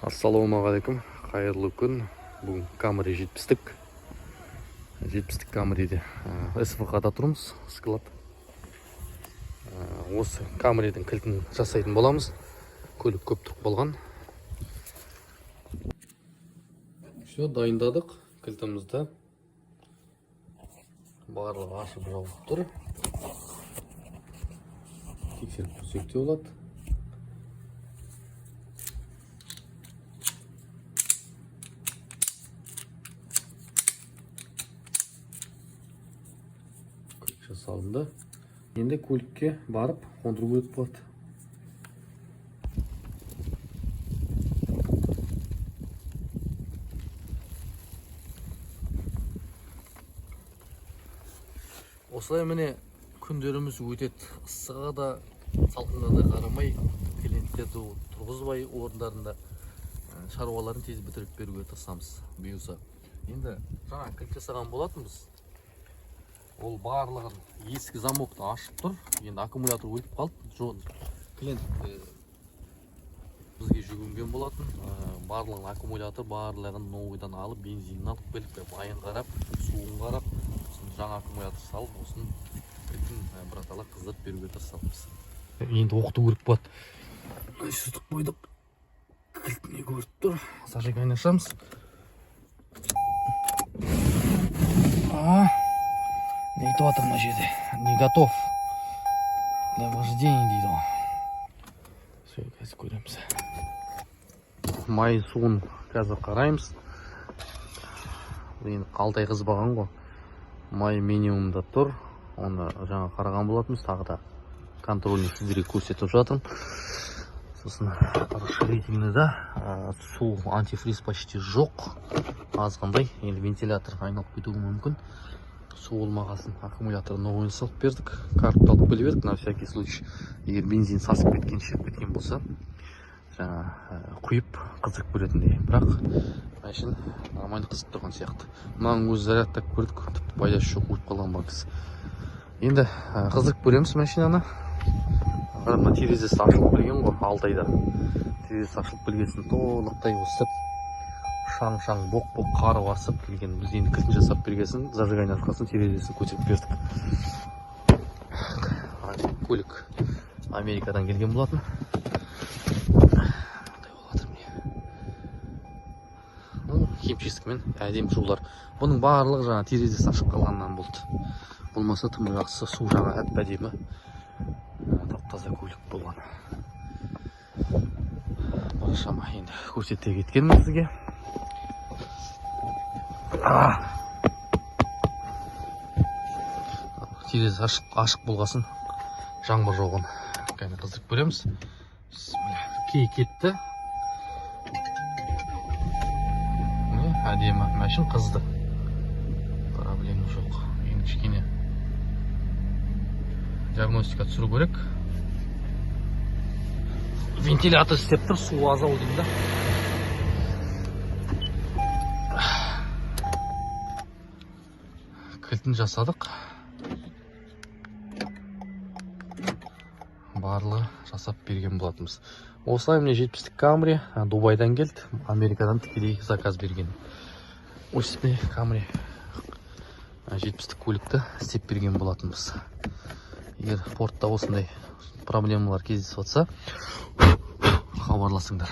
Ассалаумағалейкум, қайырлы күн. Бүгін Камри 70-тік Камриде СВХ-да тұрмыз, склад. Осы Камридің кілтін жасайтын боламыз. Көлік көп тұрып болған. Все, дайындадық кілтімізді. Барлығы ашып жауып тұр. Тексеріп көрсек те болады. Жасалынды. Енді көлікке барып қондыру керек болады. Осылай міне күндеріміз өтеді. Ысыға да салқынға да қарамай, клиенттерді тұрғызбай орындарында шаруаларын тез бітіріп беруге тырысамыз бұйырса. Енді жаңа кілт жасаған болатынбыз. Ол барлығын ескі замокты ашып тұр. Енді аккумулятор өліп қалды. Клиент бізге жүгінген болатын. Барлығын аккумулятор, барлығын новыйдан алып, бензинін алып келіп, байын қарап, суын қарап, жаңа аккумулятор салып, осын кілтін біратала қыздырып беруге тырысамыз. Енді оқыту керек болады. Сүртіп қойдық. Кілт не көріп тұр. Зажигание ашамыз. Не айтып жатыр мына жерде. Не готов для вождения дейді ғой. Все, қазір көреміз. Май суын қазір қараймыз. Енді қалтай қызбаған ғой. Май минимумда тұр. Оны жаңа қараған болатынбыз. Тағы да контрольный сіздерге көрсетіп жатырмын. Сосын расширительныйда су антифриз почти жоқ. Азғандай. Енді вентилятор айналып кетуі мүмкін. Су болмағасын аккумулятор новыйын салып бердік. Картты алып келіп едік, на всякий случай. Егер бензин сасып кеткен, шығып кеткен болса, жаңа құйып қыздырып беретіндей. Бірақ машин нормально қызып тұрған сияқты. Маған өзі зарядтап көрдік, тіпті пайдасы жоқ, өліп қалған ба кіз. Енді қыздырып көреміз машинаны. Мына терезесі ашылып келген ғой, Алтайда. Терезесі ашылып келгесін толықтай өсіп, шаң-шаң боқ-боқ қары басып келген. Біз енді кілтін жасап бергесін, зажигание арқасын терезесін көтеріп бердік. Көлік Америкадан келген болатын. Химчисткамен әдемі жулар. Бұның барлығы жаңа терезесі ашып қалғаннан болды. Болмаса тым жақсы су жаңа әдемі тап-таза көлік болған. Шама енді көрсете кеткенмін сізге. Терезе ашық болғасын, жаңбыр жоғын кәне қыздырып көреміз. Кей кетті. Әдемі машин қызды. Проблема жоқ. Енді кішкене диагностика түсіру керек. Вентилятор істеп тұр, су азау деймін. Кілтін жасадық. Барлығы жасап берген болатынбыз. Осылай міне 70-тік Камри Дубайдан келді. Америкадан тікелей заказ берген. Осылай Камри 70-тік көлікті істеп берген болатынбыз. Егер портта осындай проблемалар кездесіп жатса, хабарласыңдар.